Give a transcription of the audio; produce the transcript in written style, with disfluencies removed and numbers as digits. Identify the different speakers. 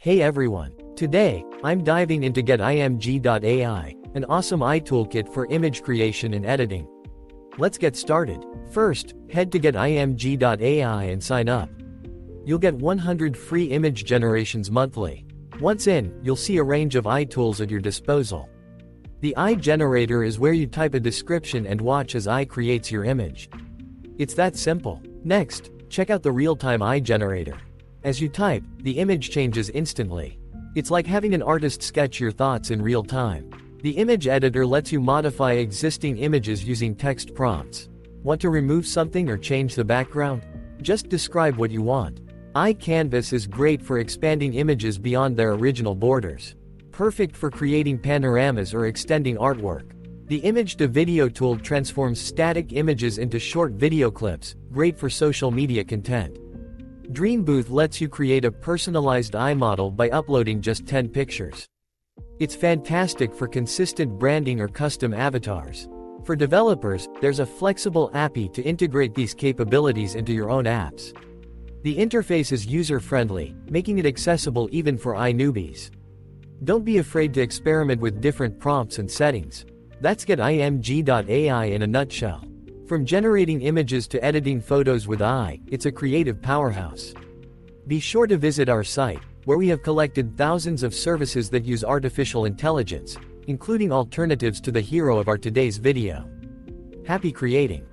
Speaker 1: Hey everyone! Today, I'm diving into Getimg.ai, an awesome AI toolkit for image creation and editing. Let's get started. First, head to Getimg.ai and sign up. You'll get 100 free image generations monthly. Once in, you'll see a range of AI tools at your disposal. The AI generator is where you type a description and watch as AI creates your image. It's that simple. Next, check out the real-time AI generator. As you type, the image changes instantly. It's like having an artist sketch your thoughts in real time. The image editor lets you modify existing images using text prompts. Want to remove something or change the background? Just describe what you want. AI Canvas is great for expanding images beyond their original borders. Perfect for creating panoramas or extending artwork. The image-to-video tool transforms static images into short video clips, great for social media content. DreamBooth lets you create a personalized AI model by uploading just 10 pictures. It's fantastic for consistent branding or custom avatars. For developers, there's a flexible API to integrate these capabilities into your own apps. The interface is user-friendly, making it accessible even for AI newbies. Don't be afraid to experiment with different prompts and settings. That's Getimg.ai in a nutshell. From generating images to editing photos with AI, it's a creative powerhouse. Be sure to visit our site, where we have collected thousands of services that use artificial intelligence, including alternatives to the hero of our today's video. Happy creating!